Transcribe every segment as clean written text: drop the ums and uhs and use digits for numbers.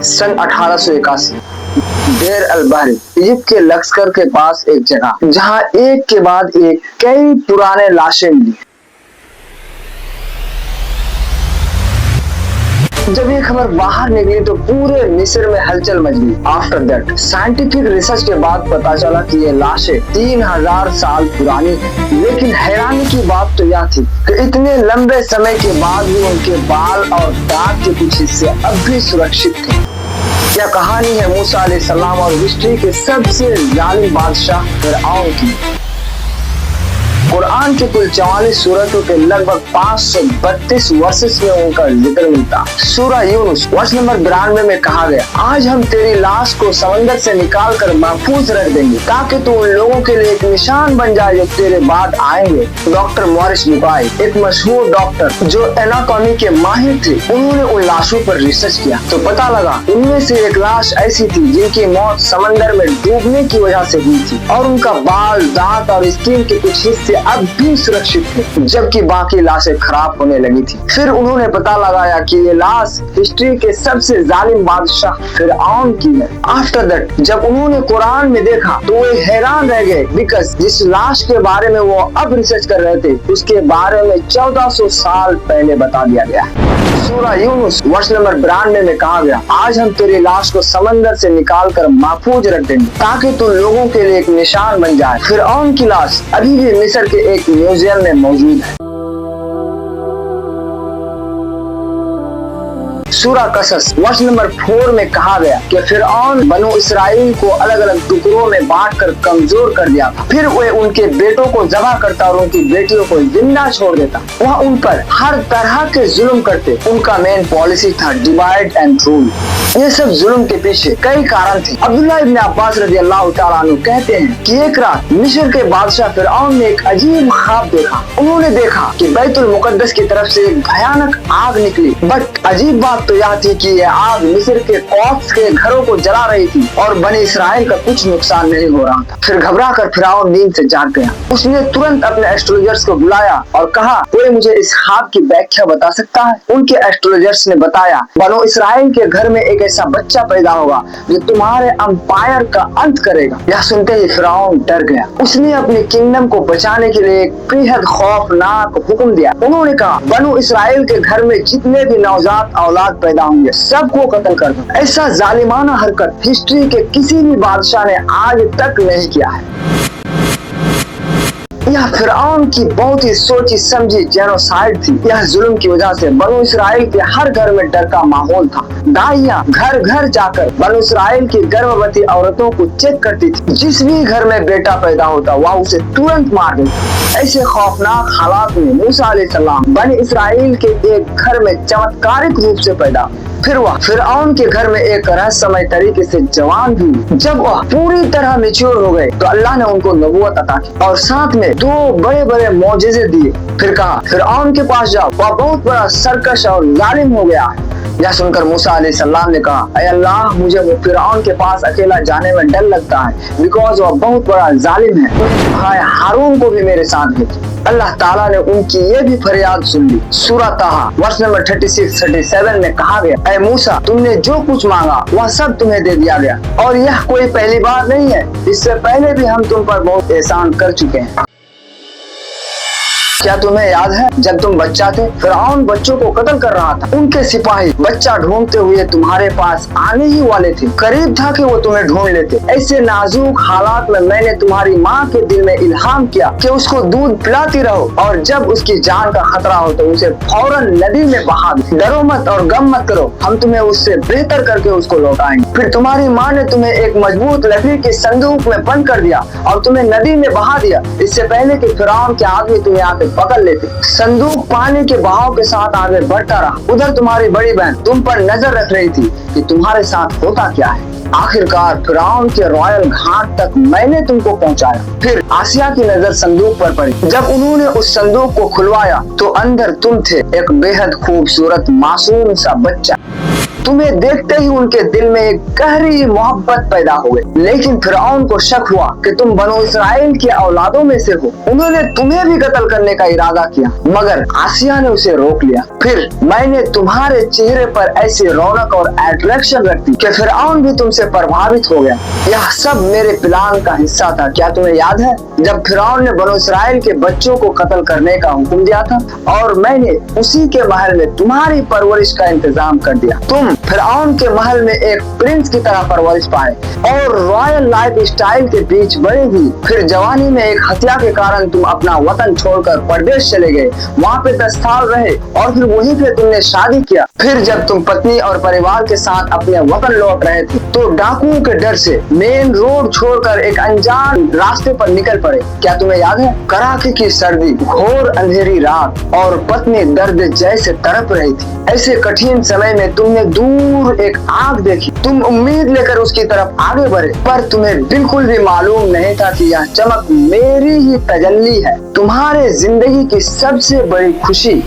सन 1881 देर अल बहरी इजिप्ट के लश्कर के पास एक जगह जहां एक के बाद एक कई पुराने लाशें मिली। जब ये खबर बाहर निकली तो पूरे मिस्र में हलचल मच गई। आफ्टर दैट साइंटिफिक रिसर्च के बाद पता चला कि ये लाशें 3000 साल पुरानी हैं। लेकिन हैरानी की बात तो यह थी कि इतने लंबे समय के बाद भी उनके बाल और दांत के कुछ हिस्से अब भी सुरक्षित थे। यह कहानी है मूसा अलैहिस्सलाम और हिस्ट्री के सबसे जालिम बादशाह फिरऔन की। कुरान के कुल 44 सूरतों के लगभग 532 वर्सेस में उनका जिक्र मिलता। सूरह यूनुस वर्ष नंबर 92 में कहा गया, आज हम तेरी लाश को समंदर से निकाल कर महफूज रख देंगे ताकि तू उन लोगों के लिए एक निशान बन जाए जो तेरे बाद आएंगे। डॉक्टर मॉरिस बुकाई, एक मशहूर डॉक्टर जो एनाटॉमी के माहिर थे, उन्होंने उन लाशों पर रिसर्च किया तो पता लगा उनमें से एक लाश ऐसी थी जिनकी मौत समंदर में डूबने की वजह से हुई थी और उनका बाल, दांत और स्किन के कुछ हिस्से अब भी सुरक्षित थे, जबकि बाकी लाशें खराब होने लगी थी। फिर उन्होंने पता लगाया कि ये लाश हिस्ट्री के सबसे जालिम बादशाह फिरऔन की है। आफ्टर दैट जब उन्होंने कुरान में देखा तो वो हैरान रह गए, बिकॉज जिस लाश के बारे में वो अब रिसर्च कर रहे थे उसके बारे में 1400 साल पहले बता दिया गया। सूरह यूनुस वर्ष नंबर 92 में कहा गया, आज हम तेरी लाश को समंदर से निकाल कर महफूज रख देंगे ताकि तू लोगों के लिए एक निशान बन जाए। फिरऔन की लाश अभी भी मिस्र के एक म्यूजियम में मौजूद है। सूरह कसस वर्ष नंबर 4 में कहा गया कि फिरऔन बनु इसराइल को अलग अलग टुकड़ों में बांटकर कमजोर कर दिया था। फिर वह उनके बेटों को ज़बह करता और उनकी बेटियों को जिंदा छोड़ देता। वह उन पर हर तरह के जुल्म करते। उनका मेन पॉलिसी था डिवाइड एंड रूल। ये सब जुल्म के पीछे कई कारण थे। अब्दुल्लाह इब्न अब्बास रज़ियल्लाहु ताला अन्हु कहते हैं कि एक रात मिस्र के बादशाह फिरऔन ने एक अजीब ख्वाब देखा। उन्होंने देखा कि बैतुल मुकद्दस की तरफ से एक भयानक आग निकली। बट अजीब बात तो यह थी कि यह आग मिस्र के कौफ्स के घरों को जला रही थी और बनी इसराइल का कुछ नुकसान नहीं हो रहा था। फिर घबरा कर फिरऔन नींद से जाग गया। उसने तुरंत अपने एस्ट्रोलॉजर्स को बुलाया और कहा, कोई मुझे इस ख्वाब की व्याख्या बता सकता है? उनके एस्ट्रोलॉजर्स ने बताया, बनो इसराइल के घर में एक ऐसा बच्चा पैदा होगा जो तुम्हारे अंपायर का अंत करेगा। यह सुनते ही फिरऔन डर गया। उसने अपने किंगडम को बचाने के लिए एक बेहद खौफनाक हुक्म दिया। उन्होंने कहा, बनो इसराइल के घर में जितने भी नवजात औलाद पैदा होंगे सबको कत्ल कर दो। ऐसा जालिमाना हरकत हिस्ट्री के किसी भी बादशाह ने आज तक नहीं किया है। यह फिरऔन की बहुत ही सोची समझी जेनोसाइड थी। यह जुल्म की वजह से बनु इसराइल के हर घर में डर का माहौल था। दाइयाँ घर घर जाकर बनु इसराइल की गर्भवती औरतों को चेक करती थी। जिस भी घर में बेटा पैदा होता वह उसे तुरंत मार देता। ऐसे खौफनाक हालात में मूसा अलैहिस्सलाम बनी इसराइल के एक घर में चमत्कारिक रूप से पैदा। फिर वह फिरऔन के घर में एक रहस्यमय तरीके से जवान भी। जब वह पूरी तरह मैच्योर हो गए तो अल्लाह ने उनको नबूवत अता की और साथ में 2 बड़े बड़े मौजिज़े दिए। फिर कहा, फिरऔन के पास जाओ, वह बहुत बड़ा सरकश और जालिम हो गया है। यह सुनकर मूसा अलैहिस्सलाम ने कहा, ऐ अल्लाह, मुझे वो फिरऔन के पास अकेला जाने में डर लगता है, बिकॉज वह बहुत बड़ा जालिम है। भाई हारून को भी मेरे साथ भेज। अल्लाह ताला ने उनकी ये भी फरियाद सुन ली। सूरह ताहा वर्ष नंबर 36-37 में कहा गया, ऐ मूसा, तुमने जो कुछ मांगा वह सब तुम्हें दे दिया गया और यह कोई पहली बार नहीं है। इससे पहले भी हम तुम पर बहुत एहसान कर चुके हैं। क्या तुम्हें याद है जब तुम बच्चा थे, फिरऔन बच्चों को कत्ल कर रहा था। उनके सिपाही बच्चा ढूंढते हुए तुम्हारे पास आने ही वाले थे। करीब था कि वो तुम्हें ढूंढ लेते। ऐसे नाजुक हालात में मैंने तुम्हारी माँ के दिल में इल्हाम किया कि उसको दूध पिलाती रहो और जब उसकी जान का खतरा हो तो उसे फौरन नदी में बहा दो। डरो मत और गम मत करो, हम तुम्हें उससे बेहतर करके उसको लौटाएंगे। फिर तुम्हारी माँ ने तुम्हें एक मजबूत लकड़ी के संदूक में बंद कर दिया और तुम्हें नदी में बहा दिया, इससे पहले कि फिरऔन के आदमी तुम्हें आके पकड़ लेते। संदूक पानी के बहाव के साथ आगे बढ़ता रहा। उधर तुम्हारी बड़ी बहन तुम पर नजर रख रही थी कि तुम्हारे साथ होता क्या है। आखिरकार फिरऔन के रॉयल घाट तक मैंने तुमको पहुंचाया। फिर आसिया की नजर संदूक पर पड़ी। जब उन्होंने उस संदूक को खुलवाया तो अंदर तुम थे, एक बेहद खूबसूरत मासूम सा बच्चा। तुम्हें देखते ही उनके दिल में एक गहरी मोहब्बत पैदा हो गई। लेकिन फिरौन को शक हुआ कि तुम बनो इस्राएल की औलादों में से हो। उन्होंने तुम्हें भी कत्ल करने का इरादा किया, मगर आसिया ने उसे रोक लिया। फिर मैंने तुम्हारे चेहरे पर ऐसी रौनक और अट्रैक्शन रख दी कि फिरौन भी तुमसे प्रभावित हो गया। यह सब मेरे प्लान का हिस्सा था। क्या तुम्हें याद है जब फिरौन ने बनो इस्राएल के बच्चों को कत्ल करने का हुक्म दिया था, और मैंने उसी के महल में तुम्हारी परवरिश का इंतजाम कर दिया। तुम फिरौन के महल में एक प्रिंस की तरह परवरिश पाए और रॉयल लाइफ स्टाइल के बीच बड़े भी। फिर जवानी में एक हत्या के कारण तुम अपना वतन छोड़कर परदेश चले गए। वहाँ पे 10 साल रहे और फिर वहीं पे तुमने शादी किया। फिर जब तुम पत्नी और परिवार के साथ अपने वतन लौट रहे थे तो डाकुओं के डर से मेन रोड छोड़कर एक अनजान रास्ते पर निकल पड़े। क्या तुम्हें याद है? कड़ाके की सर्दी, घोर अंधेरी रात और पत्नी दर्द जैसे तड़प रही थी। ऐसे कठिन समय में तुमने दूर एक आग देखी। तुम उम्मीद लेकर उसकी तरफ आगे बढ़े, पर तुम्हें बिल्कुल भी मालूम नहीं था कि यह चमक मेरी ही तजल्ली है, तुम्हारे जिंदगी की सबसे बड़ी खुशी।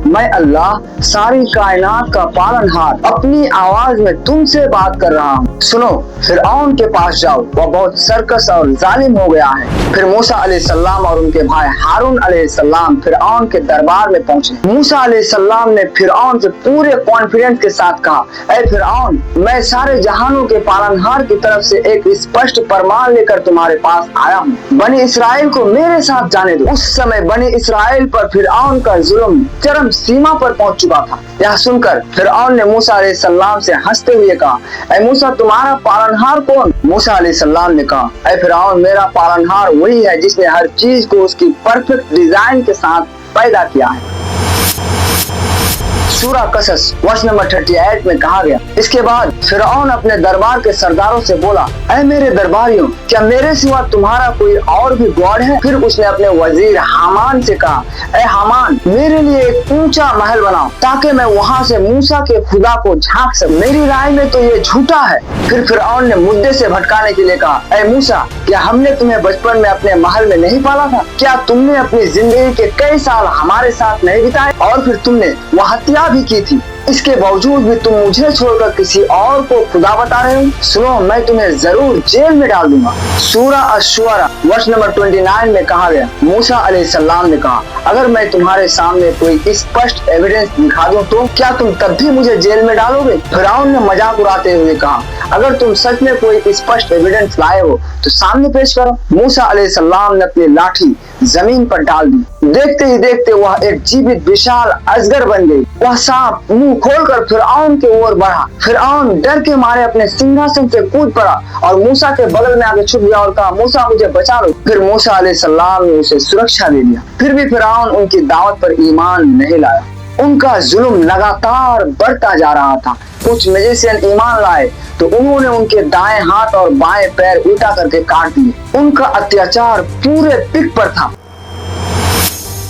मैं अल्लाह सारी कायनात का पालनहार अपनी आवाज में तुमसे बात कर रहा हूँ। सुनो, फिरऔन के पास जाओ, वह बहुत सर्कस और जालिम हो गया है। फिर मूसा अलैहिस्सलाम और उनके भाई हारून अलैहिस्सलाम फिरऔन के दरबार में पहुंचे। मूसा अलैहिस्सलाम ने फिरऔन से पूरे कॉन्फिडेंस के साथ कहा, ऐ फिरऔन, मैं सारे जहानों के पालनहार की तरफ से एक स्पष्ट प्रमाण लेकर तुम्हारे पास आया हूँ। बनी इसराइल को मेरे साथ जाने दो। उस समय बनी इसराइल पर फिरऔन का जुल्म चरम सीमा पर पहुंच चुका था। यह सुनकर फिरऔन ने मूसा अलैहिस्सलाम से हंसते हुए कहा, ऐ मूसा, तुम्हारा पालनहार कौन? मूसा अलैहिस्सलाम ने कहा, ऐ फिरऔन, मेरा पालनहार वही है जिसने हर चीज को उसकी परफेक्ट डिजाइन के साथ पैदा किया है। सूरा कसस वर्ष नंबर 38 में कहा गया, इसके बाद फिरऔन अपने दरबार के सरदारों से बोला, ऐ मेरे दरबारियों, क्या मेरे सिवा तुम्हारा कोई और भी गॉड है? फिर उसने अपने वजीर हामान से कहा, ऐ हामान, मेरे लिए एक ऊंचा महल बनाओ ताकि मैं वहाँ से मूसा के खुदा को झांक सकूं। मेरी राय में तो ये झूठा है। फिर फिरऔन ने मुद्दे से भटकाने के लिए कहा, ऐ मूसा, क्या हमने तुम्हें बचपन में अपने महल में नहीं पाला था? क्या तुमने अपनी जिंदगी के कई साल हमारे साथ नहीं बिताए? और फिर तुमने वह हत्या भी की थी। इसके बावजूद भी तुम मुझे छोड़कर किसी और को खुदा बता रहे हो। सुनो, मैं तुम्हें जरूर जेल में डाल दूंगा। सूरा अश-शुअरा वर्ष नंबर 29 में कहा गया, मूसा अलैहिस्सलाम ने कहा, अगर मैं तुम्हारे सामने कोई स्पष्ट एविडेंस दिखा दूं तो क्या तुम तब भी मुझे जेल में डालोगे? फिरऔन ने मजाक उड़ाते हुए कहा, अगर तुम सच में कोई स्पष्ट एविडेंस लाए हो तो सामने पेश करो। मूसा अलैहिस्सलाम ने अपनी लाठी जमीन पर डाल दी। देखते ही देखते वह एक जीवित विशाल अजगर बन गई। वह सांप मुंह खोलकर फिरऔन की ओर बढ़ा। फिरऔन डर के मारे अपने सिंहासन से कूद पड़ा और मूसा के बगल में आके छुप गया और कहा, मूसा, मुझे बचा लो। फिर मूसा अलैहिस्सलाम ने उसे सुरक्षा दे दिया। फिर भी फिरऔन उनकी दावत पर ईमान नहीं लाया। उनका जुल्म लगातार बढ़ता जा रहा था। कुछ मैजिशियन ईमान लाए तो उन्होंने उनके दाएं हाथ और बाएं पैर उल्टा करके काट दिए। उनका अत्याचार पूरे पिक पर था।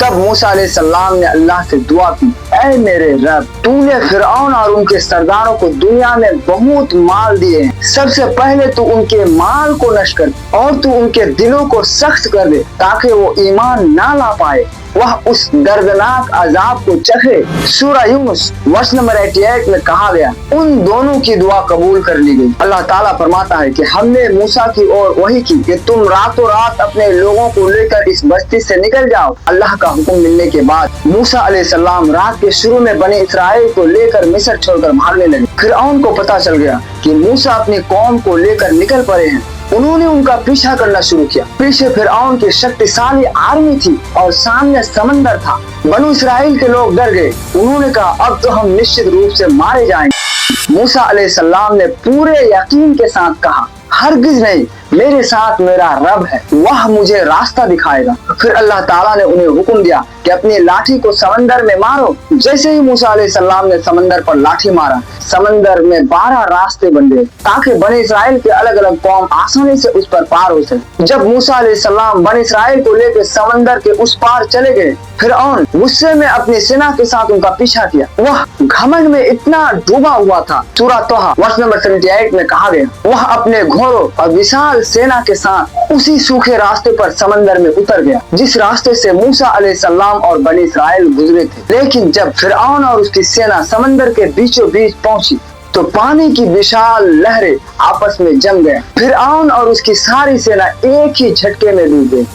तब मूसा अलैहिस्सलाम ने अल्लाह से दुआ की, ऐ मेरे रब, तूने फिरऔन और उनके सरदारों को दुनिया में बहुत माल दिए हैं। सबसे पहले तू उनके माल को नष्ट कर और तू उनके दिलों को सख्त कर दे ताकि वो ईमान ना ला पाए, वह उस दर्दनाक अजाब को चखे। सूरा यूनुस वर्ष नंबर 88 में कहा गया, उन दोनों की दुआ कबूल कर ली गई। अल्लाह ताला फरमाता है कि हमने मूसा की ओर वही की कि तुम रातों रात अपने लोगों को लेकर इस बस्ती से निकल जाओ। अल्लाह का हुक्म मिलने के बाद मूसा अलैहिस्सलाम रात के शुरू में बनी इसराइल को लेकर मिस्र छोड़कर भागने लगे। फिरऔन को पता चल गया कि मूसा अपनी कौम को लेकर निकल पड़े हैं। उन्होंने उनका पीछा करना शुरू किया। पीछे फिरऔन की शक्तिशाली आर्मी थी और सामने समंदर था। बनु इसराइल के लोग डर गए। उन्होंने कहा, अब तो हम निश्चित रूप से मारे जाएंगे। मूसा अलैहिस्सलाम ने पूरे यकीन के साथ कहा, हरगिज नहीं, मेरे साथ मेरा रब है, वह मुझे रास्ता दिखाएगा। फिर अल्लाह ताला ने उन्हें हुक्म दिया कि अपनी लाठी को समंदर में मारो। जैसे ही मूसा अलैहिस्सलाम ने समंदर पर लाठी मारा, समंदर में 12 रास्ते बन गए ताकि बने इसराइल के अलग अलग कौम आसानी से उस पर पार हो सके। जब मूसा अलैहिस्सलाम बने इसराइल को लेकर समंदर के उस पार चले गए, फिरऔन गुस्से में अपनी सेना के साथ उनका पीछा किया। वह घमंड में इतना डूबा हुआ था। सूरा तोहा वर्ष नंबर 78 में कहा गया, वह अपने घोड़ों और विशाल सेना के साथ उसी सूखे रास्ते पर समंदर में उतर गया जिस रास्ते से मूसा अलैहिस्सलाम बिलाम और बनी इस्राएल गुजरे थे। लेकिन जब फिरौन और उसकी सेना समंदर के बीचों बीच पहुंची तो पानी की विशाल लहरें आपस में जम गए। फिरौन और उसकी सारी सेना एक ही झटके में डूब गई।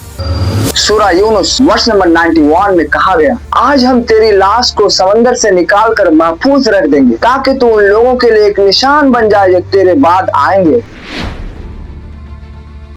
सूरा यूनुस वर्ष नंबर 91 में कहा गया, आज हम तेरी लाश को समंदर से निकाल कर महफूज रख देंगे ताकि तू उन लोगों के लिए एक निशान बन जाए जो तेरे बाद आएंगे।